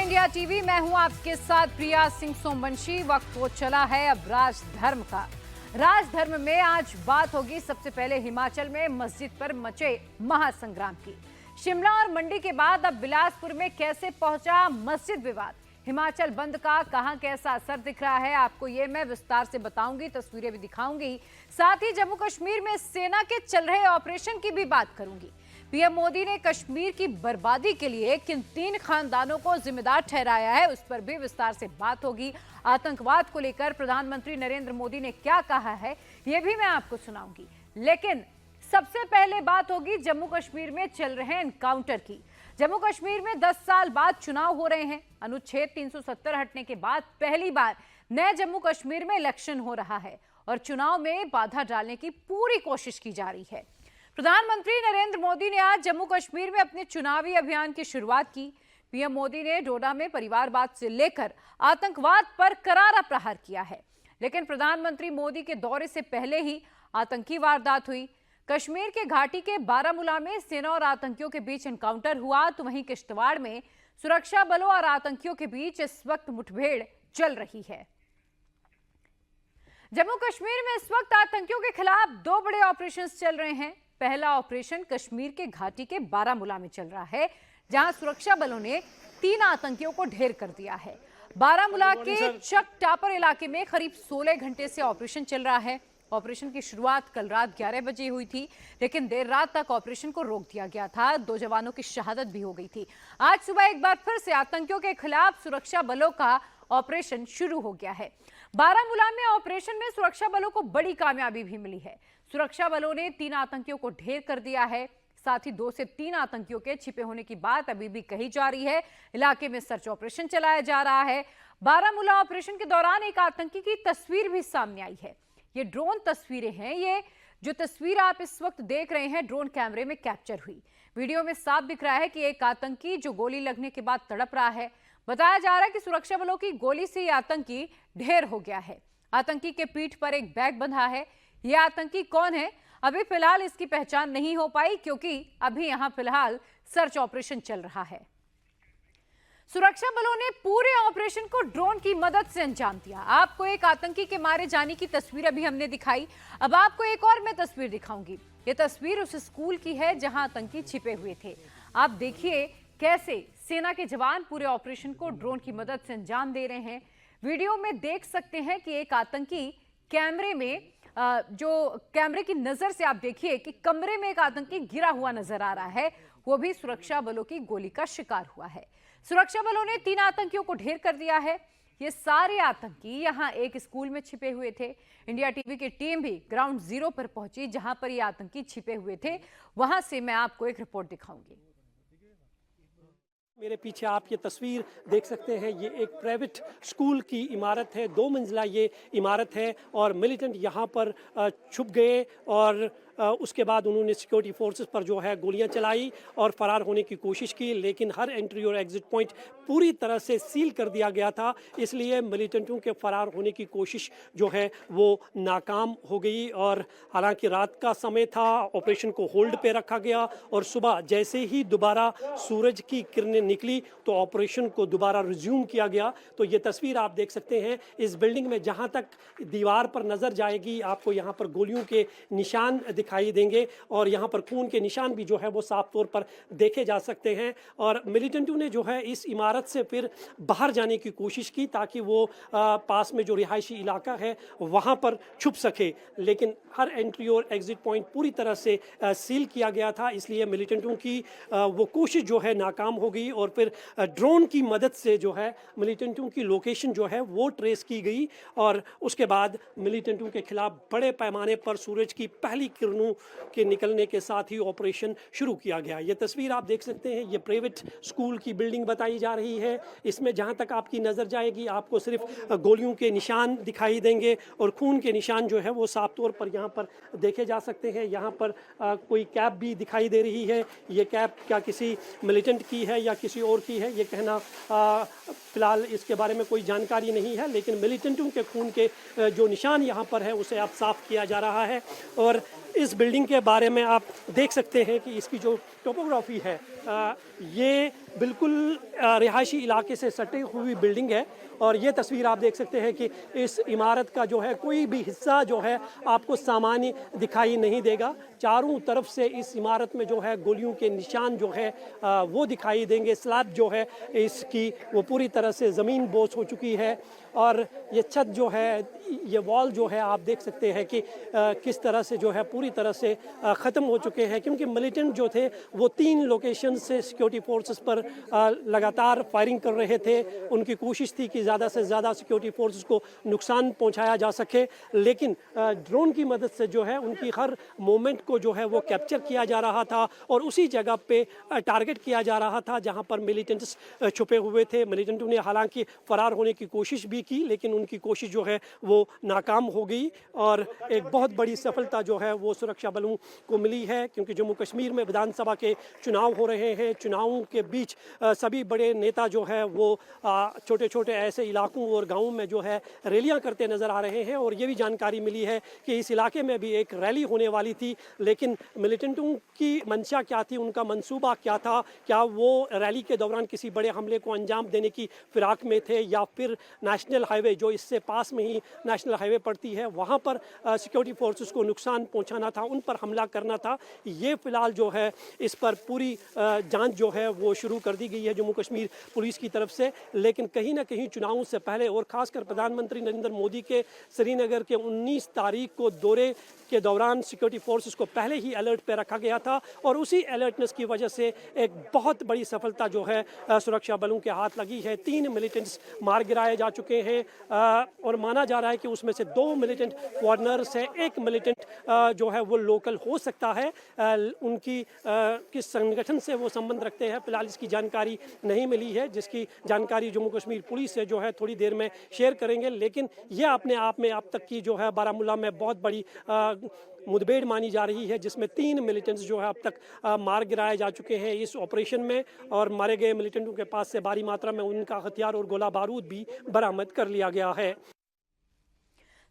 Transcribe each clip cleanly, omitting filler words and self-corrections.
India TV. मैं हूं आपके साथ प्रिया सिंह सोमवंशी। वक्त हो चला है अब राजधर्म का। राजधर्म में आज बात होगी सबसे पहले हिमाचल में मस्जिद पर मचे महासंग्राम की। शिमला और मंडी के बाद अब बिलासपुर में कैसे पहुंचा मस्जिद विवाद। हिमाचल बंद का कहां कैसा असर दिख रहा है आपको ये मैं विस्तार से बताऊंगी, तस्वीरें भी दिखाऊंगी। साथ ही जम्मू कश्मीर में सेना के चल रहे ऑपरेशन की भी बात करूंगी। पीएम मोदी ने कश्मीर की बर्बादी के लिए किन 3 खानदानों को जिम्मेदार ठहराया है उस पर भी विस्तार से बात होगी। आतंकवाद को लेकर प्रधानमंत्री नरेंद्र मोदी ने क्या कहा है ये भी मैं आपको सुनाऊंगी। लेकिन सबसे पहले बात होगी जम्मू कश्मीर में चल रहे एनकाउंटर की। जम्मू कश्मीर में 10 साल बाद चुनाव हो रहे हैं। अनुच्छेद 370 हटने के बाद पहली बार नए जम्मू कश्मीर में इलेक्शन हो रहा है और चुनाव में बाधा डालने की पूरी कोशिश की जा रही है। प्रधानमंत्री नरेंद्र मोदी ने आज जम्मू कश्मीर में अपने चुनावी अभियान की शुरुआत की। पीएम मोदी ने डोडा में परिवारवाद से लेकर आतंकवाद पर करारा प्रहार किया है। लेकिन प्रधानमंत्री मोदी के दौरे से पहले ही आतंकी वारदात हुई। कश्मीर के घाटी के बारामूला में सेना और आतंकियों के बीच एनकाउंटर हुआ, तो वहीं किश्तवाड़ में सुरक्षा बलों और आतंकियों के बीच इस वक्त मुठभेड़ चल रही है। जम्मू कश्मीर में इस वक्त आतंकियों के खिलाफ 2 बड़े ऑपरेशन चल रहे हैं। पहला ऑपरेशन कश्मीर के घाटी के बारामूला में चल रहा है, जहां सुरक्षा बलों ने 3 आतंकियों को ढेर कर दिया है। बारामूला के चक टापर इलाके में करीब 16 घंटे से ऑपरेशन चल रहा है। ऑपरेशन की शुरुआत कल रात 11 बजे हुई थी, लेकिन देर रात तक ऑपरेशन को रोक दिया गया था। 2 जवानों की शहादत भी हो गई थी। आज सुबह एक बार फिर से आतंकियों के खिलाफ सुरक्षा बलों का ऑपरेशन शुरू हो गया है। बारामूला में ऑपरेशन में सुरक्षा बलों को बड़ी कामयाबी भी मिली है। सुरक्षा बलों ने 3 आतंकियों को ढेर कर दिया है। साथ ही 2 से 3 आतंकियों के छिपे होने की बात अभी भी कही जा रही है। इलाके में सर्च ऑपरेशन चलाया जा रहा है। बारामूला ऑपरेशन के दौरान एक आतंकी की तस्वीर भी सामने आई है। ये ड्रोन तस्वीरें हैं। ये जो तस्वीर आप इस वक्त देख रहे हैं ड्रोन कैमरे में कैप्चर हुई। वीडियो में साफ दिख रहा है कि एक आतंकी जो गोली लगने के बाद तड़प रहा है। बताया जा रहा है कि सुरक्षा बलों की गोली से ये आतंकी ढेर हो गया है। आतंकी के पीठ पर एक बैग बंधा है। ये आतंकी कौन है अभी फिलहाल इसकी पहचान नहीं हो पाई, क्योंकि अभी यहां फिलहाल सर्च ऑपरेशन चल रहा है। सुरक्षा बलों ने पूरे ऑपरेशन को ड्रोन की मदद से अंजाम दिया। आपको एक आतंकी के मारे जाने की तस्वीर अभी हमने दिखाई। अब आपको एक और मैं तस्वीर दिखाऊंगी। ये तस्वीर उस स्कूल की है जहां आतंकी छिपे हुए थे। आप देखिए कैसे सेना के जवान पूरे ऑपरेशन को ड्रोन की मदद से अंजाम दे रहे हैं। वीडियो में देख सकते हैं कि एक आतंकी कैमरे में जो कैमरे की नजर से आप देखिए कि कमरे में एक आतंकी गिरा हुआ नजर आ रहा है। वो भी सुरक्षा बलों की गोली का शिकार हुआ है। सुरक्षा बलों ने 3 आतंकियों को ढेर कर दिया है। ये सारे आतंकी यहां एक स्कूल में छिपे हुए थे। इंडिया टीवी की टीम भी ग्राउंड जीरो पर पहुंची, जहां पर ये आतंकी छिपे हुए थे। वहां से मैं आपको एक रिपोर्ट दिखाऊंगी। मेरे पीछे आप ये तस्वीर देख सकते हैं। ये एक प्राइवेट स्कूल की इमारत है। 2 मंजिला ये इमारत है और मिलिटेंट यहाँ पर छुप गए और उसके बाद उन्होंने सिक्योरिटी फोर्सेस पर जो है गोलियां चलाई और फरार होने की कोशिश की, लेकिन हर एंट्री और एग्जिट पॉइंट पूरी तरह से सील कर दिया गया था। इसलिए मिलिटेंटों के फरार होने की कोशिश जो है वो नाकाम हो गई। और हालांकि रात का समय था, ऑपरेशन को होल्ड पे रखा गया और सुबह जैसे ही दोबारा सूरज की किरणें निकली तो ऑपरेशन को दोबारा रिज्यूम किया गया। तो ये तस्वीर आप देख सकते हैं। इस बिल्डिंग में जहां तक दीवार पर नजर जाएगी आपको यहाँ पर गोलियों के निशान दिखाई देंगे और यहाँ पर खून के निशान भी जो है वो साफ तौर पर देखे जा सकते हैं। और मिलिटेंटों ने जो है इस इमारत से फिर बाहर जाने की कोशिश की ताकि वो पास में जो रिहायशी इलाका है वहाँ पर छुप सके, लेकिन हर एंट्री और एग्जिट पॉइंट पूरी तरह से सील किया गया था। इसलिए मिलिटेंटों की वो कोशिश जो है नाकाम हो गई और फिर ड्रोन की मदद से जो है मिलिटेंटों की लोकेशन जो है वो ट्रेस की गई और उसके बाद मिलिटेंटों के खिलाफ बड़े पैमाने पर सूरज की पहली किरणों के निकलने के साथ ही ऑपरेशन शुरू किया गया। ये तस्वीर आप देख सकते हैं। ये प्राइवेट स्कूल की बिल्डिंग बताई जा रही है। इसमें जहां तक आपकी नज़र जाएगी आपको सिर्फ गोलियों के निशान दिखाई देंगे और खून के निशान जो है वो साफ तौर पर यहाँ पर देखे जा सकते हैं। यहाँ पर कोई कैप भी दिखाई दे रही है। ये कैप क्या किसी मिलिटेंट की है या किसी और की है ये कहना फिलहाल इसके बारे में कोई जानकारी नहीं है, लेकिन मिलिटेंटों के खून के जो निशान यहाँ पर है उसे अब साफ किया जा रहा है। और इस बिल्डिंग के बारे में आप देख सकते हैं कि इसकी जो टोपोग्राफी है ये बिल्कुल रिहायशी इलाके से सटी हुई बिल्डिंग है और ये तस्वीर आप देख सकते हैं कि इस इमारत का जो है कोई भी हिस्सा जो है आपको सामान्य दिखाई नहीं देगा। चारों तरफ से इस इमारत में जो है गोलियों के निशान जो है वो दिखाई देंगे। स्लैब जो है इसकी वो पूरी तरह से ज़मीन बोझ हो चुकी है और ये छत जो है, ये वॉल जो है आप देख सकते हैं कि किस तरह से जो है पूरी तरह से ख़त्म हो चुके हैं, क्योंकि मिलिटेंट जो थे वो 3 लोकेशन से सिक्योरिटी फोर्सेस पर लगातार फायरिंग कर रहे थे। उनकी कोशिश थी कि ज़्यादा से ज़्यादा सिक्योरिटी फोर्सेस को नुकसान पहुंचाया जा सके, लेकिन ड्रोन की मदद से जो है उनकी हर मोमेंट को जो है वो कैप्चर किया जा रहा था और उसी जगह पे टारगेट किया जा रहा था जहां पर मिलिटेंट्स छुपे हुए थे। मिलिटेंटों ने हालांकि फरार होने की कोशिश भी की, लेकिन उनकी कोशिश जो है वो नाकाम हो गई और एक बहुत बड़ी सफलता जो है वो सुरक्षा बलों को मिली है, क्योंकि जम्मू कश्मीर में विधानसभा के चुनाव हो रहे हैं। चुनावों के बीच सभी बड़े नेता जो है वो छोटे छोटे ऐसे इलाकों और गाँवों में जो है रैलियां करते नजर आ रहे हैं और ये भी जानकारी मिली है कि इस इलाके में भी एक रैली होने वाली थी, लेकिन मिलिटेंटों की मंशा क्या थी, उनका मंसूबा क्या था, क्या वो रैली के दौरान किसी बड़े हमले को अंजाम देने की फिराक में थे या फिर नेशनल हाईवे जो इससे पास में ही नेशनल हाईवे पड़ती है वहाँ पर सिक्योरिटी फोर्सेस को नुकसान पहुँचाना था, उन पर हमला करना था। ये फिलहाल जो है इस पर पूरी जांच जो है वो शुरू कर दी गई है जम्मू कश्मीर पुलिस की तरफ से, लेकिन कहीं ना कहीं चुनावों से पहले और खासकर प्रधानमंत्री नरेंद्र मोदी के श्रीनगर के 19 तारीख को दौरे के दौरान सिक्योरिटी फोर्सेस को पहले ही अलर्ट पे रखा गया था और उसी अलर्टनेस की वजह से एक बहुत बड़ी सफलता जो है सुरक्षा बलों के हाथ लगी है। 3 मिलिटेंट्स मार गिराए जा चुके हैं और माना जा रहा है कि उसमें से 2 मिलिटेंट फॉरेनर्स हैं, 1 मिलिटेंट जो है वो लोकल हो सकता है। उनकी किस संगठन से वो संबंध रखते हैं फिलहाल इसकी जानकारी नहीं मिली है, जिसकी जानकारी जम्मू कश्मीर पुलिस से जो है थोड़ी देर में शेयर करेंगे। लेकिन यह अपने आप में अब तक की जो है बारामूला में बहुत बड़ी मुठभेड़ मानी जा रही है, जिसमें 3 मिलिटेंट्स जो है अब तक मार गिराए जा चुके हैं इस ऑपरेशन में और मारे गए मिलिटेंटों के पास से भारी मात्रा में उनका हथियार और गोला बारूद भी बरामद कर लिया गया है।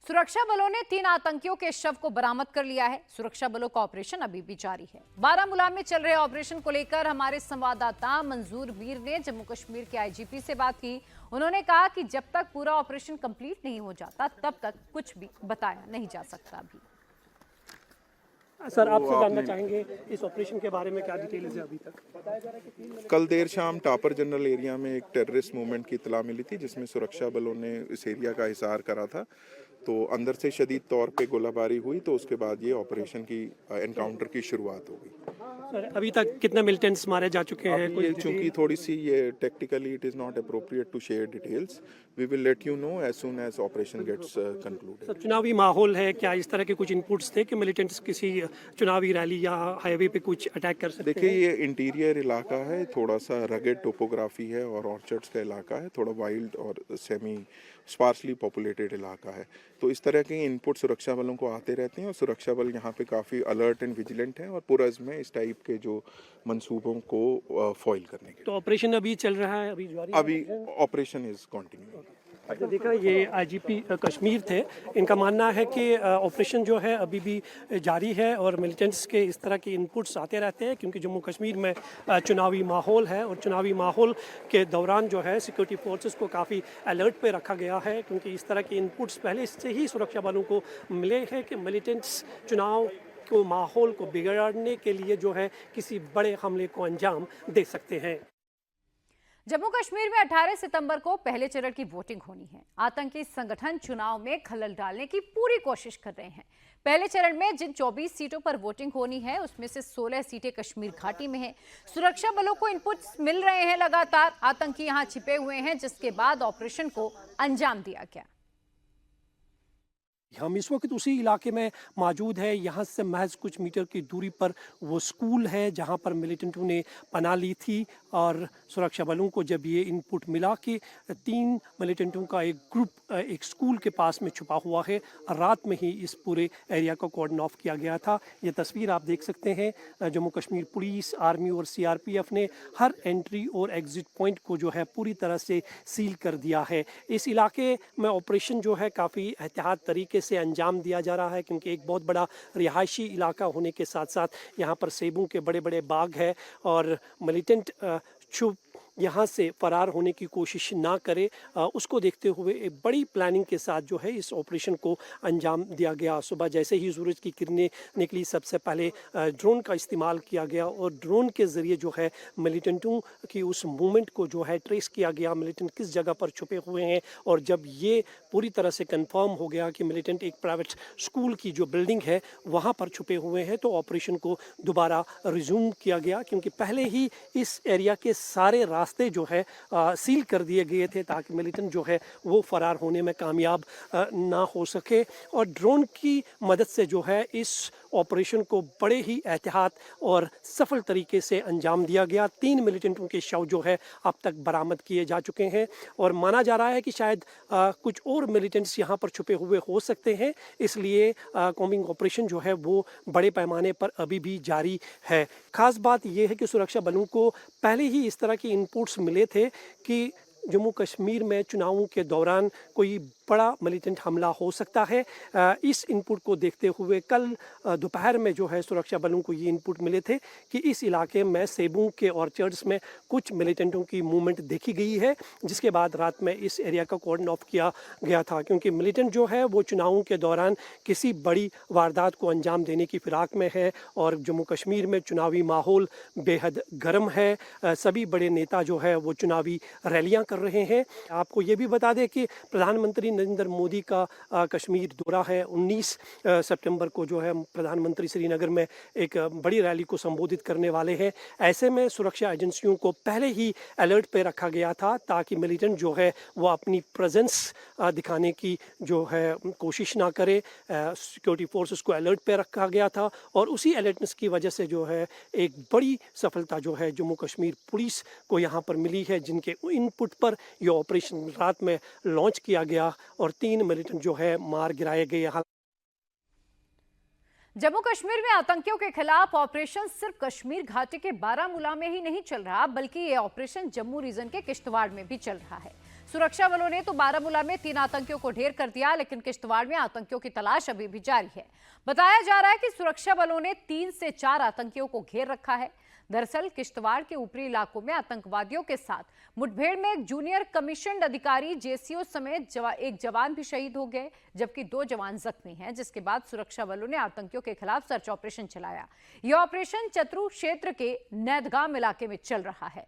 सुरक्षा बलों ने 3 आतंकियों के शव को बरामद कर लिया है। सुरक्षा बलों का ऑपरेशन अभी भी जारी है। बारामूला में चल रहे ऑपरेशन को लेकर हमारे संवाददाता मंजूर मीर ने जम्मू कश्मीर के आईजीपी से बात की। उन्होंने कहा कि जब तक पूरा ऑपरेशन कंप्लीट नहीं हो जाता तब तक कुछ भी बताया नहीं जा सकता। अभी सर, आपसे जानना चाहेंगे इस ऑपरेशन के बारे में क्या डिटेल्स है अभी तक? कल देर शाम टापर जनरल एरिया में एक टेररिस्ट मूवमेंट की इतला मिली थी, जिसमें सुरक्षा बलों ने इस एरिया का हिसार करा था, तो अंदर से शदीद तौर पे गोलाबारी हुई, तो उसके बाद ये ऑपरेशन की एनकाउंटर की शुरुआत हो गई। सर, अभी तक कितने मिलिटेंट्स मारे जा चुके हैं? ये चूंकि थोड़ी सी ये technically it is not appropriate to share details, we will let you know as soon as operation gets concluded. Sir, चुनावी माहौल है, क्या इस तरह के कुछ इनपुट्स थे कि मिलिटेंट्स किसी चुनावी रैली या हाईवे पे कुछ अटैक कर सकते हैं? देखिए, ये इंटीरियर इलाका है, थोड़ा सा रगेड टोपोग्राफी है और ऑर्चर्ड्स का इलाका है, थोड़ा वाइल्ड और सेमी स्पार्सली पॉपुलेटेड इलाका है, तो इस तरह के इनपुट सुरक्षा बलों को आते रहते हैं और सुरक्षा बल यहाँ पे काफ़ी अलर्ट एंड विजिलेंट हैं और पुरज़ में इस टाइप के जो मंसूबों को फॉइल करने के। तो ऑपरेशन अभी चल रहा है, अभी ऑपरेशन इज कंटिन्यूइंग। तो देखा, ये आईजीपी कश्मीर थे, इनका मानना है कि ऑपरेशन जो है अभी भी जारी है और मिलिटेंट्स के इस तरह के इनपुट्स आते रहते हैं, क्योंकि जम्मू कश्मीर में चुनावी माहौल है और चुनावी माहौल के दौरान जो है सिक्योरिटी फोर्सेस को काफ़ी अलर्ट पे रखा गया है, क्योंकि इस तरह के इनपुट्स पहले से ही सुरक्षा बलों को मिले हैं कि मिलिटेंट्स चुनाव को माहौल को बिगाड़ने के लिए जो है किसी बड़े हमले को अंजाम दे सकते हैं। जम्मू कश्मीर में 18 सितंबर को पहले चरण की वोटिंग होनी है। आतंकी संगठन चुनाव में खलल डालने की पूरी कोशिश कर रहे हैं। पहले चरण में जिन 24 सीटों पर वोटिंग होनी है उसमें से 16 सीटें कश्मीर घाटी में हैं। सुरक्षा बलों को इनपुट्स मिल रहे हैं लगातार, आतंकी यहां छिपे हुए हैं, जिसके बाद ऑपरेशन को अंजाम दिया गया। हम इस वक्त उसी इलाके में मौजूद है। यहाँ से महज कुछ मीटर की दूरी पर वो स्कूल है जहाँ पर मिलिटेंटों ने पनाह ली थी और सुरक्षा बलों को जब ये इनपुट मिला कि 3 मिलिटेंटों का एक ग्रुप एक स्कूल के पास में छुपा हुआ है, रात में ही इस पूरे एरिया को कॉर्डन ऑफ किया गया था। ये तस्वीर आप देख सकते हैं। जम्मू कश्मीर पुलिस, आर्मी और सीआरपीएफ ने हर एंट्री और एग्जिट पॉइंट को जो है पूरी तरह से सील कर दिया है। इस इलाके में ऑपरेशन जो है काफ़ी एहतियात तरीके से अंजाम दिया जा रहा है, क्योंकि एक बहुत बड़ा रिहायशी इलाका होने के साथ साथ यहाँ पर सेबों के बड़े बड़े बाग है और मिलिटेंट छुप यहाँ से फरार होने की कोशिश ना करे, उसको देखते हुए एक बड़ी प्लानिंग के साथ जो है इस ऑपरेशन को अंजाम दिया गया। सुबह जैसे ही सूरज की किरणें निकली, सबसे पहले ड्रोन का इस्तेमाल किया गया और ड्रोन के ज़रिए जो है मिलिटेंटों की उस मूवमेंट को जो है ट्रेस किया गया, मिलिटेंट किस जगह पर छुपे हुए हैं। और जब ये पूरी तरह से कंफर्म हो गया कि मिलिटेंट एक प्राइवेट स्कूल की जो बिल्डिंग है वहाँ पर छुपे हुए हैं, तो ऑपरेशन को दोबारा रिज्यूम किया गया, क्योंकि पहले ही इस एरिया के सारे रास्ते जो है सील कर दिए गए थे ताकि मिलिटेंट जो है वो फरार होने में कामयाब ना हो सके। और ड्रोन की मदद से जो है इस ऑपरेशन को बड़े ही एहतियात और सफल तरीके से अंजाम दिया गया। 3 मिलिटेंटों के शव जो है अब तक बरामद किए जा चुके हैं और माना जा रहा है कि शायद कुछ और मिलिटेंट्स यहाँ पर छुपे हुए हो सकते हैं, इसलिए कॉम्बिंग ऑपरेशन जो है वो बड़े पैमाने पर अभी भी जारी है। खास बात यह है कि सुरक्षा बलों को पहले ही इस तरह की इनपुट्स मिले थे कि जम्मू कश्मीर में चुनावों के दौरान कोई बड़ा मिलिटेंट हमला हो सकता है। इस इनपुट को देखते हुए कल दोपहर में जो है सुरक्षा बलों को ये इनपुट मिले थे कि इस इलाके में सेबों के ऑर्चर्ड्स में कुछ मिलिटेंटों की मूवमेंट देखी गई है, जिसके बाद रात में इस एरिया का कॉर्डन ऑफ किया गया था, क्योंकि मिलिटेंट जो है वो चुनावों के दौरान किसी बड़ी वारदात को अंजाम देने की फिराक में है। और जम्मू कश्मीर में चुनावी माहौल बेहद गर्म है। सभी बड़े नेता जो है वो चुनावी रैलियां कर रहे हैं। आपको ये भी बता दें कि प्रधानमंत्री नरेंद्र मोदी का कश्मीर दौरा है। 19 सितंबर को जो है प्रधानमंत्री श्रीनगर में एक बड़ी रैली को संबोधित करने वाले हैं। ऐसे में सुरक्षा एजेंसियों को पहले ही अलर्ट पे रखा गया था ताकि मिलिटेंट जो है वो अपनी प्रेजेंस दिखाने की जो है कोशिश ना करे। सिक्योरिटी फोर्सेस को अलर्ट पे रखा गया था और उसी अलर्टनेस की वजह से जो है एक बड़ी सफलता जो है जम्मू कश्मीर पुलिस को यहाँ पर मिली है, जिनके इनपुट पर यह ऑपरेशन रात में लॉन्च किया गया और 3 मिलिटेंट जो है मार गिराए गए। जम्मू कश्मीर में आतंकियों के खिलाफ ऑपरेशन सिर्फ कश्मीर घाटी के बारामूला में ही नहीं चल रहा, बल्कि ये ऑपरेशन जम्मू रीजन के किश्तवाड़ में भी चल रहा है। सुरक्षा बलों ने तो बारामूला में 3 आतंकियों को ढेर कर दिया, लेकिन किश्तवाड़ में आतंकियों की तलाश अभी भी जारी है। बताया जा रहा है कि सुरक्षा बलों ने 3 से 4 आतंकियों को घेर रखा है। दरअसल किश्तवाड़ के ऊपरी इलाकों में आतंकवादियों के साथ मुठभेड़ में एक जूनियर कमीशन्ड अधिकारी जेसीओ समेत एक जवान भी शहीद हो गए, जबकि 2 जवान जख्मी हैं, जिसके बाद सुरक्षा बलों ने आतंकियों के खिलाफ सर्च ऑपरेशन चलाया। यह ऑपरेशन चतरू क्षेत्र के नैदगाम इलाके में चल रहा है।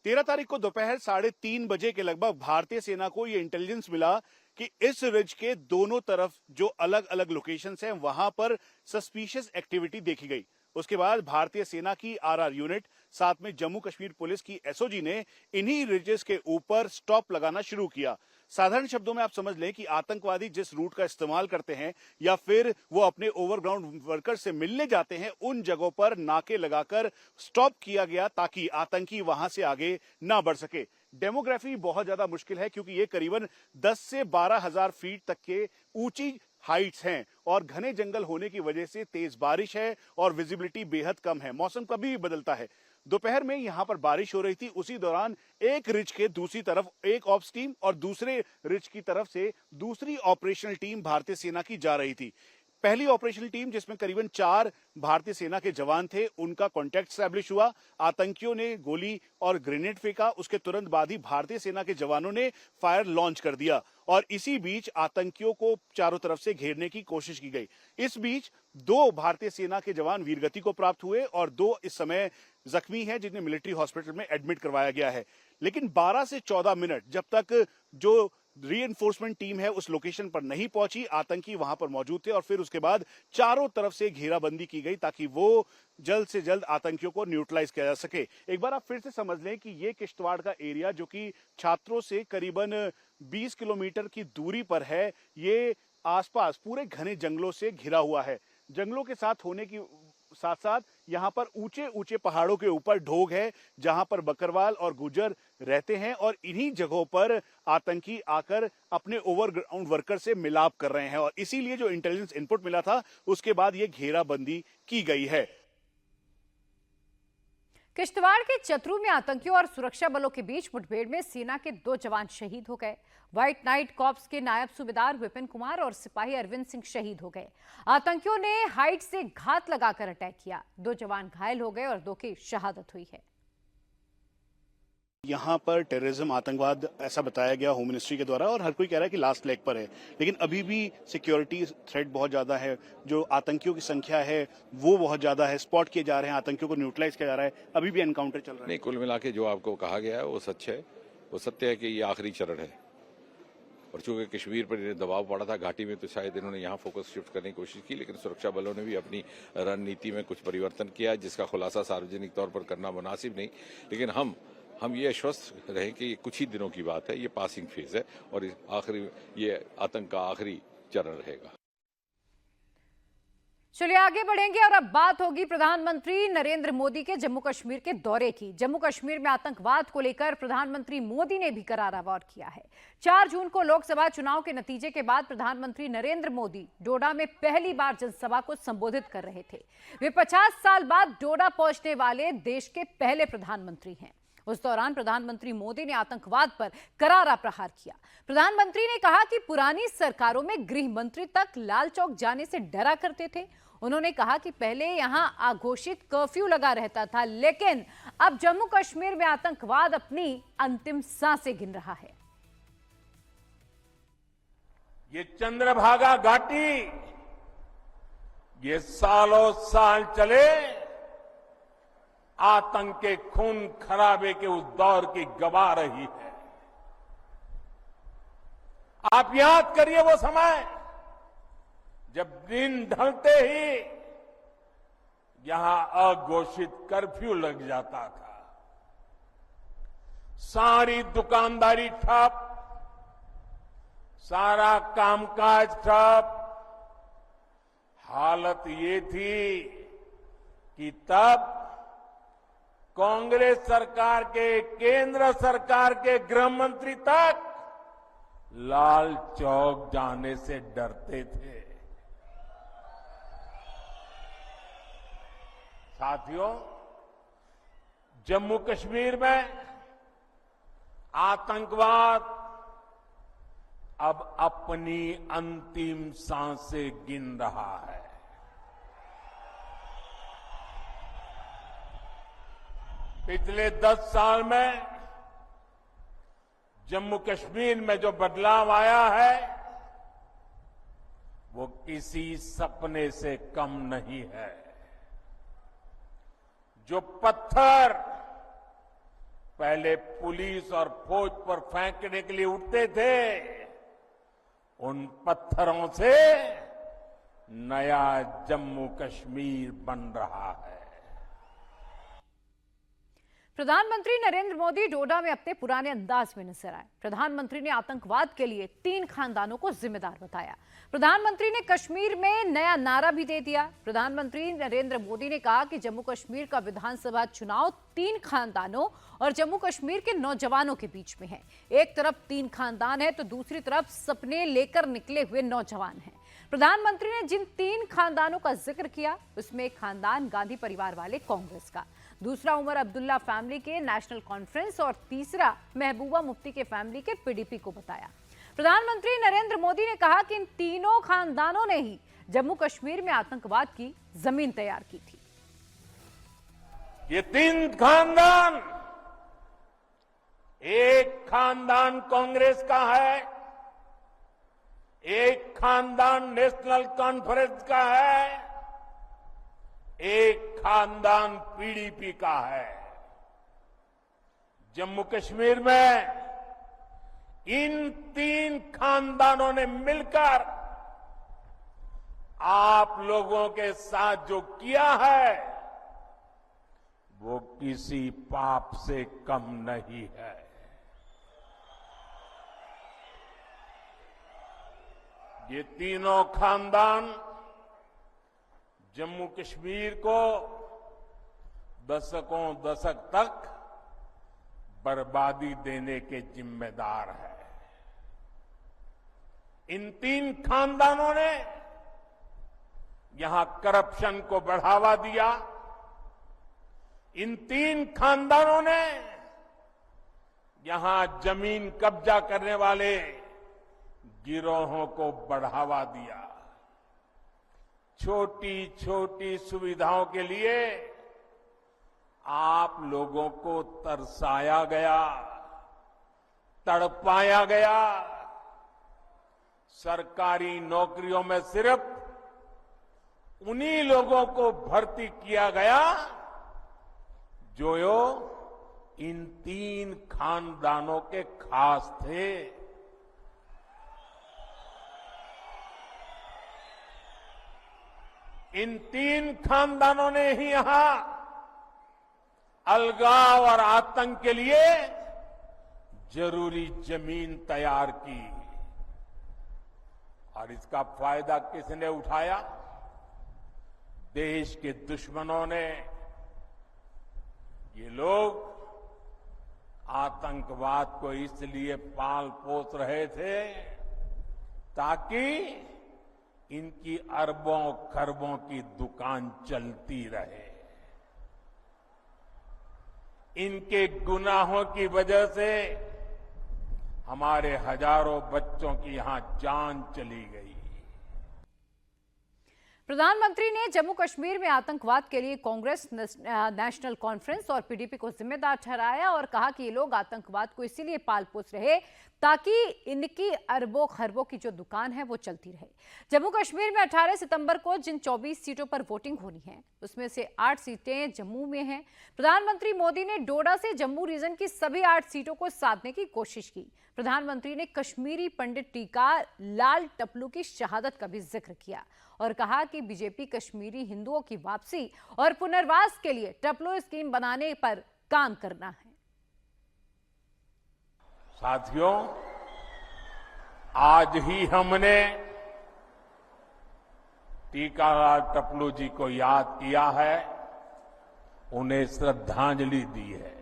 13 तारीख को दोपहर 3:30 बजे के लगभग भारतीय सेना को यह इंटेलिजेंस मिला कि इस रिज के दोनों तरफ जो अलग अलग लोकेशंस हैं वहां पर सस्पिशियस एक्टिविटी देखी गई। उसके बाद भारतीय सेना की आरआर यूनिट साथ में जम्मू कश्मीर पुलिस की एसओजी ने इन्हीं रिजेस के ऊपर स्टॉप लगाना शुरू किया। साधारण शब्दों में आप समझ लें कि आतंकवादी जिस रूट का इस्तेमाल करते हैं या फिर वो अपने ओवरग्राउंड वर्कर से मिलने जाते हैं, उन जगहों पर नाके लगाकर स्टॉप किया गया ताकि आतंकी वहां से आगे ना बढ़ सके। डेमोग्राफी बहुत ज्यादा मुश्किल है क्योंकि ये करीबन 10 से 12,000 फीट तक के ऊंची हाइट्स हैं और घने जंगल होने की वजह से तेज बारिश है और विजिबिलिटी बेहद कम है। मौसम कभी भी बदलता है। दोपहर में यहां पर बारिश हो रही थी, उसी दौरान एक रिज के दूसरी तरफ एक ऑप्स टीम और दूसरे रिज की तरफ से दूसरी ऑपरेशनल टीम भारतीय सेना की जा रही थी। पहली ऑपरेशनल टीम जिसमें करीबन 4 भारतीय सेना के जवान थे, उनका कांटेक्ट स्टैब्लिश हुआ। आतंकियों ने गोली और ग्रेनेड फेंका। उसके तुरंत बाद ही भारतीय सेना के जवानों ने फायर लॉन्च कर दिया और इसी बीच आतंकियों को चारों तरफ से घेरने की कोशिश की गई। इस बीच 2 भारतीय सेना के जवान वीरगति को प्राप्त हुए और 2 इस समय जख्मी हैं जिन्हें मिलिट्री हॉस्पिटल में एडमिट करवाया गया है। लेकिन 12 से 14 मिनट जब तक जो रीइंफोर्समेंट टीम है उस लोकेशन पर नहीं पहुंची, आतंकी वहां पर मौजूद थे और फिर उसके बाद चारों तरफ से घेराबंदी की गई ताकि वो जल्द से जल्द आतंकियों को न्यूट्रलाइज किया जा सके। एक बार आप फिर से समझ लें कि ये किश्तवाड़ का एरिया जो कि छात्रों से करीबन 20 किलोमीटर की दूरी पर है, ये आसपास पूरे घने जंगलों से घिरा हुआ है। जंगलों के साथ होने की साथ साथ यहाँ पर ऊंचे ऊंचे पहाड़ों के ऊपर ढोग है जहां पर बकरवाल और गुर्जर रहते हैं और इन्हीं जगहों पर आतंकी आकर अपने ओवरग्राउंड वर्कर से मिलाप कर रहे हैं और इसीलिए जो इंटेलिजेंस इनपुट मिला था उसके बाद ये घेराबंदी की गई है। किश्तवाड़ के चतरू में आतंकियों और सुरक्षा बलों के बीच मुठभेड़ में सेना के 2 जवान शहीद हो गए। व्हाइट नाइट कॉर्प्स के नायब सूबेदार विपिन कुमार और सिपाही अरविंद सिंह शहीद हो गए। आतंकियों ने हाइट से घात लगाकर अटैक किया। 2 जवान घायल हो गए और 2 की शहादत हुई है। यहाँ पर टेररिज्म आतंकवाद ऐसा बताया गया होम मिनिस्ट्री के द्वारा और हर कोई कह रहा है कि लास्ट लेग पर है, लेकिन अभी भी सिक्योरिटी थ्रेट बहुत ज्यादा है। जो आतंकियों की संख्या है वो बहुत ज्यादा है, स्पॉट किए जा रहे हैं, आतंकियों को न्यूट्रलाइज किया जा रहा है, अभी भी एनकाउंटर चल रहा है। नहीं, कुल मिला के जो आपको कहा गया है वो सच है। वो सत्य है कि ये आखिरी चरण है और चूंकि कश्मीर पर इन्हें दबाव पड़ा था घाटी में, तो शायद इन्होंने यहाँ फोकस शिफ्ट करने की कोशिश की, लेकिन सुरक्षा बलों ने भी अपनी रणनीति में कुछ परिवर्तन किया जिसका खुलासा सार्वजनिक तौर पर करना मुनासिब नहीं। लेकिन हम ये आश्वस्त रहे कि ये कुछ ही दिनों की बात है, ये पासिंग फेज है और ये आतंक का आखिरी चरण रहेगा। चलिए आगे बढ़ेंगे और अब बात होगी प्रधानमंत्री नरेंद्र मोदी के जम्मू कश्मीर के दौरे की। जम्मू कश्मीर में आतंकवाद को लेकर प्रधानमंत्री मोदी ने भी करारा वार किया है। 4 जून को लोकसभा चुनाव के नतीजे के बाद प्रधानमंत्री नरेंद्र मोदी डोडा में पहली बार जनसभा को संबोधित कर रहे थे। वे 50 साल बाद डोडा पहुंचने वाले देश के पहले प्रधानमंत्री हैं। उस दौरान प्रधानमंत्री मोदी ने आतंकवाद पर करारा प्रहार किया। प्रधानमंत्री ने कहा कि पुरानी सरकारों में गृह मंत्री तक लाल चौक जाने से डरा करते थे। उन्होंने कहा कि पहले यहां अघोषित कर्फ्यू लगा रहता था, लेकिन अब जम्मू कश्मीर में आतंकवाद अपनी अंतिम सांसें गिन रहा है। ये चंद्रभागा घाटी ये सालों साल चले आतंक के खून खराबे के उस दौर की गवा रही है। आप याद करिए वो समय जब दिन ढलते ही यहां अघोषित कर्फ्यू लग जाता था, सारी दुकानदारी ठप, सारा कामकाज ठप। हालत ये थी कि तब कांग्रेस सरकार के, केंद्र सरकार के गृह मंत्री तक लाल चौक जाने से डरते थे। साथियों, जम्मू कश्मीर में आतंकवाद अब अपनी अंतिम सांसें गिन रहा है। पिछले 10 साल में जम्मू कश्मीर में जो बदलाव आया है वो किसी सपने से कम नहीं है। जो पत्थर पहले पुलिस और फौज पर फेंकने के लिए उठते थे, उन पत्थरों से नया जम्मू कश्मीर बन रहा है। प्रधानमंत्री नरेंद्र मोदी डोडा में अपने पुराने अंदाज में नजर आए। प्रधानमंत्री ने आतंकवाद के लिए 3 खानदानों को जिम्मेदार बताया। प्रधानमंत्री ने कश्मीर में नया नारा भी दे दिया। प्रधानमंत्री नरेंद्र मोदी ने कहा कि जम्मू कश्मीर का विधानसभा चुनाव 3 खानदानों और जम्मू कश्मीर के नौजवानों के बीच में है। एक तरफ 3 खानदान है तो दूसरी तरफ सपने लेकर निकले हुए नौजवान हैं। प्रधानमंत्री ने जिन 3 खानदानों का जिक्र किया उसमें एक खानदान गांधी परिवार वाले कांग्रेस का, दूसरा उमर अब्दुल्ला फैमिली के नेशनल कॉन्फ्रेंस और तीसरा महबूबा मुफ्ती के फैमिली के पीडीपी को बताया। प्रधानमंत्री नरेंद्र मोदी ने कहा कि इन तीनों खानदानों ने ही जम्मू कश्मीर में आतंकवाद की जमीन तैयार की थी। ये 3 खानदान, एक खानदान कांग्रेस का है, एक खानदान नेशनल कॉन्फ्रेंस का है, एक खानदान पीडीपी का है। जम्मू कश्मीर में इन 3 खानदानों ने मिलकर आप लोगों के साथ जो किया है वो किसी पाप से कम नहीं है। ये तीनों खानदान जम्मू कश्मीर को दशकों दशक तक बर्बादी देने के जिम्मेदार है। इन 3 खानदानों ने यहां करप्शन को बढ़ावा दिया। इन 3 खानदानों ने यहां जमीन कब्जा करने वाले गिरोहों को बढ़ावा दिया। छोटी छोटी सुविधाओं के लिए आप लोगों को तरसाया गया, तड़पाया गया। सरकारी नौकरियों में सिर्फ उन्हीं लोगों को भर्ती किया गया जो इन 3 खानदानों के खास थे। इन 3 खानदानों ने ही यहां अलगाव और आतंक के लिए जरूरी जमीन तैयार की और इसका फायदा किसने उठाया? देश के दुश्मनों ने। ये लोग आतंकवाद को इसलिए पाल पोस रहे थे ताकि इनकी अरबों खरबों की दुकान चलती रहे। इनके गुनाहों की वजह से हमारे हजारों बच्चों की यहां जान चली गई। प्रधानमंत्री ने जम्मू कश्मीर में आतंकवाद के लिए कांग्रेस नेशनल कॉन्फ्रेंस और पीडीपी को जिम्मेदार ठहराया और कहा कि ये लोग आतंकवाद को इसीलिए पाल पोस रहे ताकि इनकी अरबों खरबों की जो दुकान है वो चलती रहे। जम्मू कश्मीर में 18 सितंबर को जिन 24 सीटों पर वोटिंग होनी है उसमें से 8 सीटें जम्मू में हैं। प्रधानमंत्री मोदी ने डोडा से जम्मू रीजन की सभी 8 सीटों को साधने की कोशिश की। प्रधानमंत्री ने कश्मीरी पंडित टीका लाल टपलू की शहादत का भी जिक्र किया और कहा कि बीजेपी कश्मीरी हिंदुओं की वापसी और पुनर्वास के लिए टपलू स्कीम बनाने पर काम करना है। साथियों, आज ही हमने टीकालाल टपलू जी को याद किया है, उन्हें श्रद्धांजलि दी है।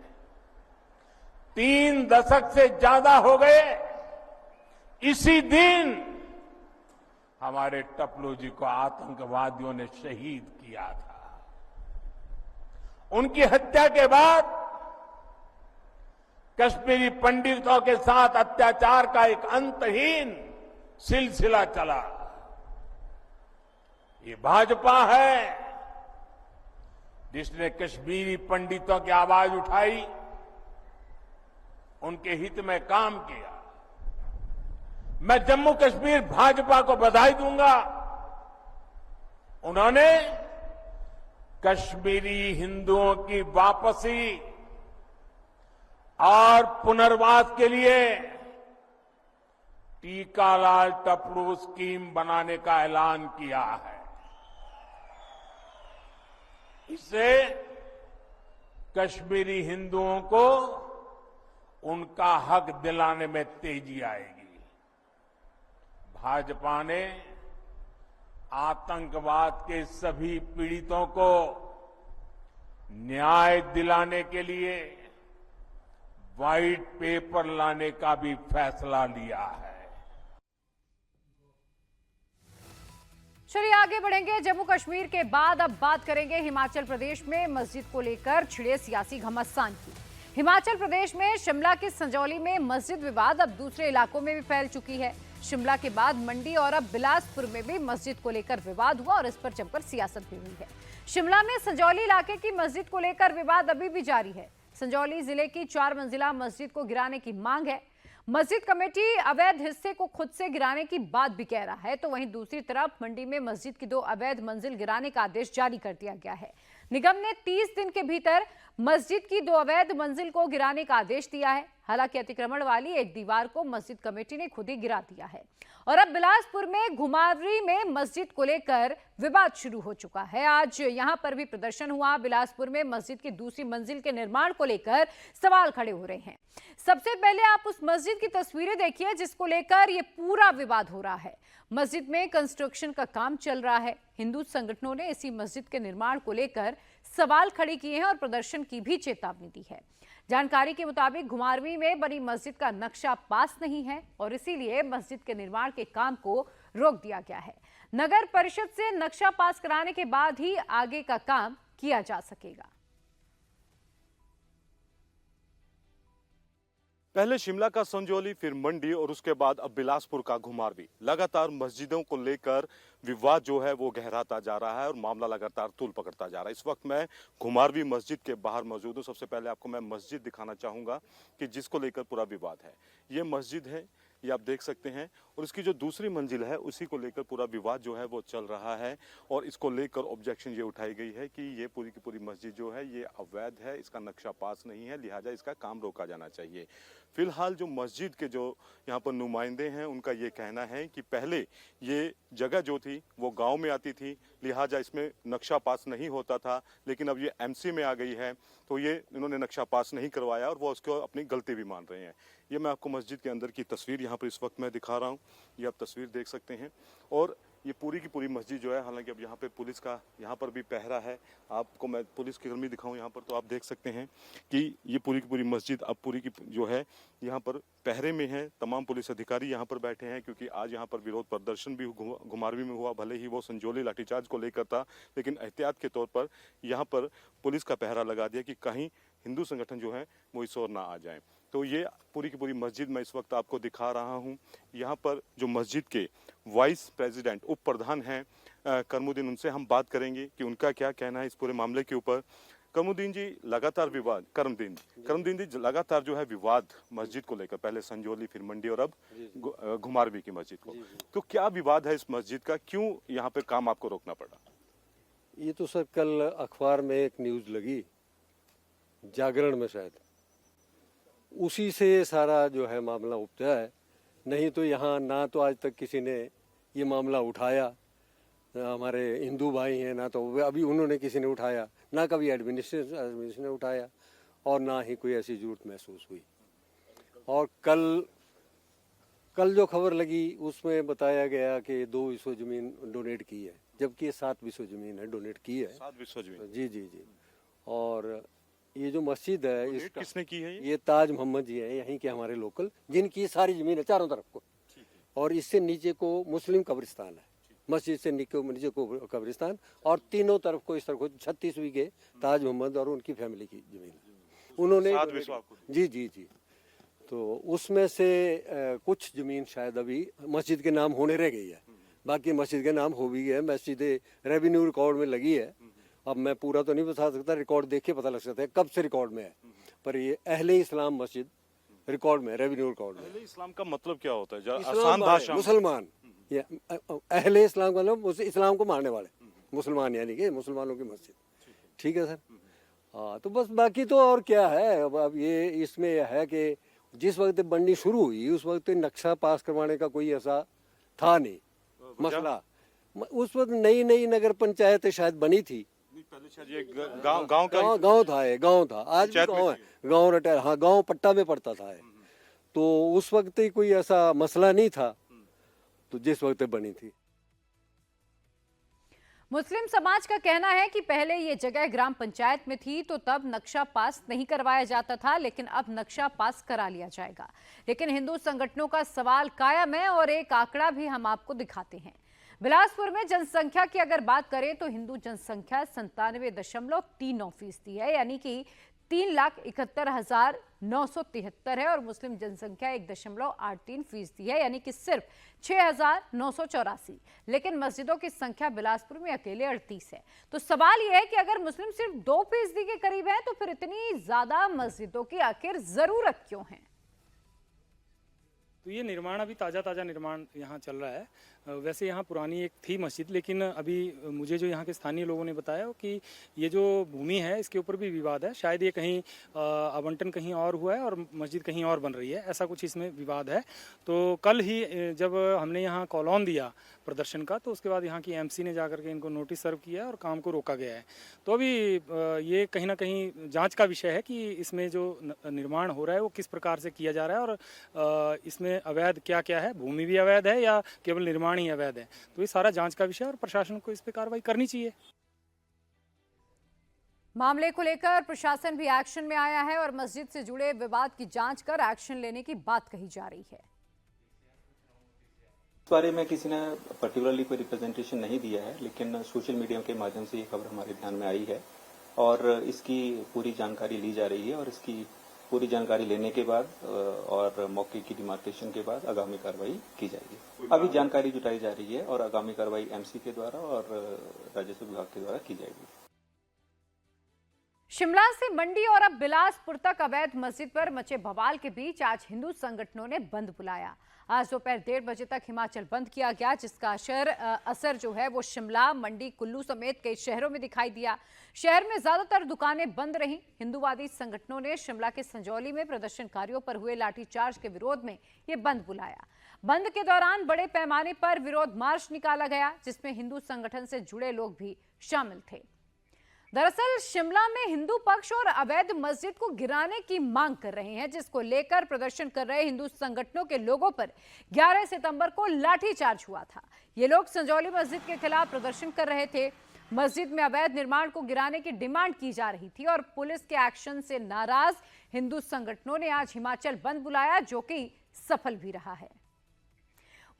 3 दशक से ज्यादा हो गए इसी दिन हमारे टपलू जी को आतंकवादियों ने शहीद किया था। उनकी हत्या के बाद कश्मीरी पंडितों के साथ अत्याचार का एक अंतहीन सिलसिला चला। ये भाजपा है जिसने कश्मीरी पंडितों की आवाज उठाई, उनके हित में काम किया। मैं जम्मू कश्मीर भाजपा को बधाई दूंगा। उन्होंने कश्मीरी हिंदुओं की वापसी और पुनर्वास के लिए टीकालाल टपलू स्कीम बनाने का ऐलान किया है। इससे कश्मीरी हिंदुओं को उनका हक दिलाने में तेजी आएगी। भाजपा ने आतंकवाद के सभी पीड़ितों को न्याय दिलाने के लिए व्हाइट पेपर लाने का भी फैसला लिया है। चलिए आगे बढ़ेंगे। जम्मू कश्मीर के बाद अब बात करेंगे हिमाचल प्रदेश में मस्जिद को लेकर छिड़े सियासी घमासान की। हिमाचल प्रदेश में शिमला के संजौली में मस्जिद विवाद अब दूसरे इलाकों में भी फैल चुकी है। शिमला के बाद मंडी और अब बिलासपुर में भी मस्जिद को लेकर विवाद हुआ और इस पर जमकर सियासत भी हुई है। शिमला में संजौली इलाके की मस्जिद को लेकर विवाद अभी भी जारी है। संजौली जिले की 4 मंजिला मस्जिद को गिराने की मांग है। मस्जिद कमेटी अवैध हिस्से को खुद से गिराने की बात भी कह रहा है, तो वहीं दूसरी तरफ मंडी में मस्जिद की 2 अवैध मंजिल गिराने का आदेश जारी कर दिया गया है। निगम ने 30 दिन के भीतर मस्जिद की 2 अवैध मंजिल को गिराने का आदेश दिया है। हालांकि अतिक्रमण वाली एक दीवार को मस्जिद कमेटी ने खुद ही गिरा दिया है। और अब बिलासपुर में घुमावरी में मस्जिद को लेकर विवाद शुरू हो चुका है। आज यहां पर भी प्रदर्शन हुआ। बिलासपुर में मस्जिद की दूसरी मंजिल के निर्माण को लेकर सवाल खड़े हो रहे हैं। सबसे पहले आप उस मस्जिद की तस्वीरें देखिए जिसको लेकर ये पूरा विवाद हो रहा है। मस्जिद में कंस्ट्रक्शन का काम चल रहा है। हिंदू संगठनों ने इसी मस्जिद के निर्माण को लेकर सवाल खड़े किए हैं और प्रदर्शन की भी चेतावनी दी है। जानकारी के मुताबिक घुमारवी में बनी मस्जिद का नक्शा पास नहीं है और इसीलिए मस्जिद के निर्माण के काम को रोक दिया गया है। नगर परिषद से नक्शा पास कराने के बाद ही आगे का काम किया जा सकेगा। पहले शिमला का संजौली, फिर मंडी और उसके बाद अब बिलासपुर का घुमारवी। लगातार मस्जिदों को लेकर विवाद जो है वो गहराता जा रहा है और मामला लगातार तूल पकड़ता जा रहा है। इस वक्त मैं घुमारवी मस्जिद के बाहर मौजूद हूँ। सबसे पहले आपको मैं मस्जिद दिखाना चाहूँगा कि जिसको लेकर पूरा विवाद है। ये मस्जिद है, ये आप देख सकते हैं, और इसकी जो दूसरी मंजिल है उसी को लेकर पूरा विवाद जो है वो चल रहा है। और इसको लेकर ऑब्जेक्शन ये उठाई गई है कि ये पूरी की पूरी मस्जिद जो है ये अवैध है, इसका नक्शा पास नहीं है, लिहाजा इसका काम रोका जाना चाहिए। फिलहाल जो मस्जिद के जो यहाँ पर नुमाइंदे हैं उनका ये कहना है कि पहले ये जगह जो थी वो गांव में आती थी, लिहाजा इसमें नक्शा पास नहीं होता था, लेकिन अब ये एमसी में आ गई है तो ये इन्होंने नक्शा पास नहीं करवाया और वो उसको अपनी गलती भी मान रहे हैं। ये मैं आपको मस्जिद के अंदर की तस्वीर यहाँ पर इस वक्त मैं दिखा रहा हूँ। ये आप तस्वीर देख सकते हैं और ये पूरी की पूरी मस्जिद जो है, हालांकि अब यहाँ पे पुलिस का यहाँ पर भी पहरा है। आपको मैं पुलिस की कर्मी दिखाऊं यहाँ पर तो आप देख सकते हैं कि ये पूरी की पूरी मस्जिद अब पूरी की जो है यहाँ पर पहरे में है। तमाम पुलिस अधिकारी यहाँ पर बैठे हैं क्योंकि आज यहाँ पर विरोध प्रदर्शन भी घुमारवी में हुआ। भले ही वो संजौली लाठीचार्ज को लेकर था, लेकिन एहतियात के तौर पर यहाँ पर पुलिस का पहरा लगा दिया कि कहीं हिंदू संगठन जो है वो इस ओर ना आ जाए। तो ये पूरी की पूरी मस्जिद मैं इस वक्त आपको दिखा रहा हूँ। यहाँ पर जो मस्जिद के वाइस प्रेसिडेंट, उप प्रधान हैं करमुद्दीन, उनसे हम बात करेंगे कि उनका क्या कहना है इस पूरे मामले के ऊपर। करमुद्दीन जी, लगातार विवाद, करमुद्दीन जी लगातार जो है विवाद मस्जिद को लेकर, पहले संजौली फिर मंडी और अब घुमारवी की मस्जिद को, तो क्या विवाद है इस मस्जिद का, क्यों यहाँ पे काम आपको रोकना पड़ा? ये तो सर कल अखबार में एक न्यूज़ लगी, जागरण में शायद, उसी से सारा जो है मामला उपजा है। नहीं तो यहाँ ना तो आज तक किसी ने ये मामला उठाया, हमारे हिंदू भाई हैं ना तो अभी उन्होंने किसी ने उठाया, ना कभी एडमिनिस्ट्रेशन ने उठाया और ना ही कोई ऐसी जरूरत महसूस हुई। और कल जो खबर लगी उसमें बताया गया कि 2 विस्व जमीन डोनेट की है, जबकि ये 7 विस्व जमीन है डोनेट की है। 7 विस्व जमीन? जी जी जी। और ये जो मस्जिद है इसका किसने की है? ये ताज मोहम्मद जी हैं, यहीं के हमारे लोकल, जिनकी सारी जमीन है चारों तरफ को। और इससे नीचे को मुस्लिम कब्रिस्तान है, मस्जिद से नीचे को कब्रिस्तान, और तीनों तरफ को इस तरफ को 36 बीघे ताज मोहम्मद और उनकी फैमिली की जमीन है। उन्होंने जी जी जी। तो उसमें से कुछ जमीन शायद अभी मस्जिद के नाम होने रह गई है, बाकी मस्जिद के नाम हो भी गए। मस्जिद रेवेन्यू रिकॉर्ड में लगी है। अब मैं पूरा तो नहीं बता सकता, रिकॉर्ड देख के पता लग सकता है कब से रिकॉर्ड में है, पर ये अहले इस्लाम मस्जिद रिकॉर्ड में, रेवेन्यू रिकॉर्ड में। अहले इस्लाम का मतलब क्या होता है? आसान भाषा, मुसलमान। ये अहले इस्लाम का मतलब इस्लाम को मानने वाले मुसलमान, यानी कि मुसलमानों की मस्जिद। ठीक है सर। हाँ, तो बस बाकी तो और क्या है। अब ये इसमें है कि जिस वक्त बननी शुरू हुई उस वक्त नक्शा पास करवाने का कोई ऐसा था नहीं मसला। उस वक्त नई नगर पंचायत शायद बनी थी, गांव था, ये गांव था, आज भी गांव है, गांव रिटायर, हाँ गांव पट्टा में पड़ता था। तो उस वक्त ही कोई ऐसा मसला नहीं था, तो जिस वक्त बनी थी। मुस्लिम समाज का कहना है कि पहले ये जगह ग्राम पंचायत में थी तो तब नक्शा पास नहीं करवाया जाता था, लेकिन अब नक्शा पास करा लिया जाएगा। लेकिन हिंदू संगठनों का सवाल कायम है और एक आंकड़ा भी हम आपको दिखाते हैं। बिलासपुर में जनसंख्या की अगर बात करें तो हिंदू जनसंख्या 97.39% है, यानी कि 3,71,973 है, और मुस्लिम जनसंख्या 1.83% है, यानी कि सिर्फ 6,984। लेकिन मस्जिदों की संख्या बिलासपुर में अकेले 38 है। तो सवाल यह है कि अगर मुस्लिम सिर्फ 2% के करीब है तो फिर इतनी ज्यादा मस्जिदों की आखिर जरूरत क्यों है? तो ये निर्माण अभी ताज़ा निर्माण यहाँ चल रहा है। वैसे यहाँ पुरानी एक थी मस्जिद, लेकिन अभी मुझे जो यहाँ के स्थानीय लोगों ने बताया कि ये जो भूमि है इसके ऊपर भी विवाद है। शायद ये कहीं आवंटन कहीं और हुआ है और मस्जिद कहीं और बन रही है, ऐसा कुछ इसमें विवाद है। तो कल ही जब हमने यहाँ कॉल ऑन दिया प्रदर्शन का, तो उसके बाद यहाँ की एमसी ने जाकर के इनको नोटिस सर्व किया और काम को रोका गया है। तो अभी ये कहीं ना कहीं जांच का विषय है कि इसमें जो निर्माण हो रहा है वो किस प्रकार से किया जा रहा है और इसमें अवैध क्या क्या है, भूमि भी अवैध है या केवल निर्माण ही अवैध है। तो ये सारा जांच का विषय है और प्रशासन को इस पे कार्रवाई करनी चाहिए। मामले को लेकर प्रशासन भी एक्शन में आया है और मस्जिद से जुड़े विवाद की जांच कर एक्शन लेने की बात कही जा रही है। इस बारे में किसी ने पर्टिकुलरली कोई रिप्रेजेंटेशन नहीं दिया है, लेकिन सोशल मीडिया के माध्यम से ये खबर हमारे ध्यान में आई है और इसकी पूरी जानकारी ली जा रही है और इसकी पूरी जानकारी लेने के बाद और मौके की डिमार्केशन के बाद आगामी कार्रवाई की जाएगी। अभी जानकारी जुटाई जा रही है और आगामी कार्रवाई एमसी के द्वारा और राजस्व विभाग के द्वारा की जाएगी। शिमला से मंडी और अब बिलासपुर तक अवैध मस्जिद पर मचे बवाल के बीच आज हिंदू संगठनों ने बंद बुलाया। आज दोपहर 1:30 बजे तक हिमाचल बंद किया गया, जिसका असर जो है वो शिमला, मंडी, कुल्लू समेत कई शहरों में दिखाई दिया। शहर में ज्यादातर दुकानें बंद रहीं। हिंदूवादी संगठनों ने शिमला के संजौली में प्रदर्शनकारियों पर हुए लाठीचार्ज के विरोध में ये बंद बुलाया। बंद के दौरान बड़े पैमाने पर विरोध मार्च निकाला गया, जिसमें हिंदू संगठन से जुड़े लोग भी शामिल थे। दरअसल शिमला में हिंदू पक्ष और अवैध मस्जिद को गिराने की मांग कर रहे हैं, जिसको लेकर प्रदर्शन कर रहे हिंदू संगठनों के लोगों पर 11 सितंबर को लाठीचार्ज हुआ था। ये लोग संजौली मस्जिद के खिलाफ प्रदर्शन कर रहे थे। मस्जिद में अवैध निर्माण को गिराने की डिमांड की जा रही थी और पुलिस के एक्शन से नाराज हिंदू संगठनों ने आज हिमाचल बंद बुलाया, जो कि सफल भी रहा है।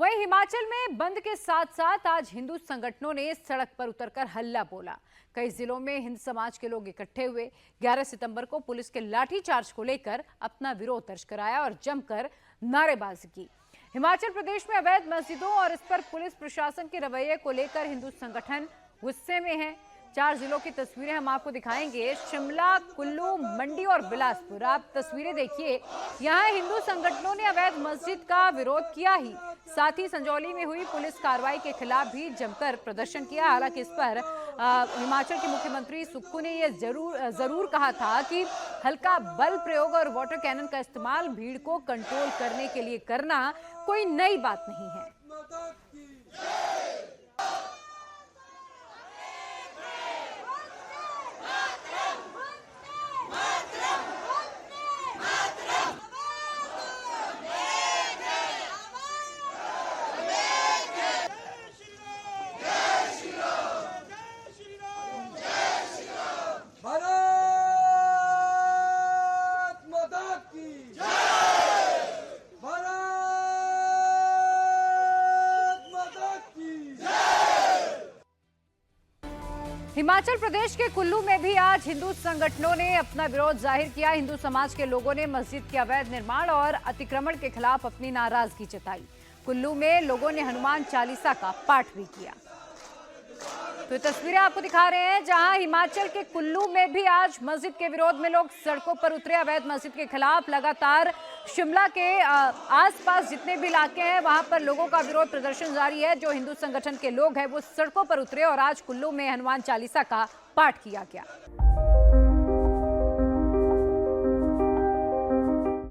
वहीं हिमाचल में बंद के साथ साथ आज हिंदू संगठनों ने सड़क पर उतरकर हल्ला बोला। कई जिलों में हिंद समाज के लोग इकट्ठे हुए। 11 सितंबर को पुलिस के लाठीचार्ज को लेकर अपना विरोध दर्ज कराया और जमकर नारेबाजी की। हिमाचल प्रदेश में अवैध मस्जिदों और इस पर पुलिस प्रशासन के रवैये को लेकर हिंदू संगठन गुस्से में हैं। 4 जिलों की तस्वीरें हम आपको दिखाएंगे, शिमला, कुल्लू, मंडी और बिलासपुर। आप तस्वीरें देखिए, यहाँ हिंदू संगठनों ने अवैध मस्जिद का विरोध किया ही साथ ही संजौली में हुई पुलिस कार्रवाई के खिलाफ भी जमकर प्रदर्शन किया। हालांकि इस पर हिमाचल के मुख्यमंत्री सुक्खू ने यह जरूर कहा था कि हल्का बल प्रयोग और वाटर कैनन का इस्तेमाल भीड़ को कंट्रोल करने के लिए करना कोई नई बात नहीं है। हिमाचल प्रदेश के कुल्लू में भी आज हिंदू संगठनों ने अपना विरोध जाहिर किया। हिंदू समाज के लोगों ने मस्जिद के अवैध निर्माण और अतिक्रमण के खिलाफ अपनी नाराजगी जताई। कुल्लू में लोगों ने हनुमान चालीसा का पाठ भी किया। तो तस्वीरें आपको दिखा रहे हैं, जहां हिमाचल के कुल्लू में भी आज मस्जिद के विरोध में लोग सड़कों पर उतरे। अवैध मस्जिद के खिलाफ लगातार शिमला के आसपास जितने भी इलाके हैं वहां पर लोगों का विरोध प्रदर्शन जारी है। जो हिंदू संगठन के लोग हैं वो सड़कों पर उतरे और आज कुल्लू में हनुमान चालीसा का पाठ किया गया।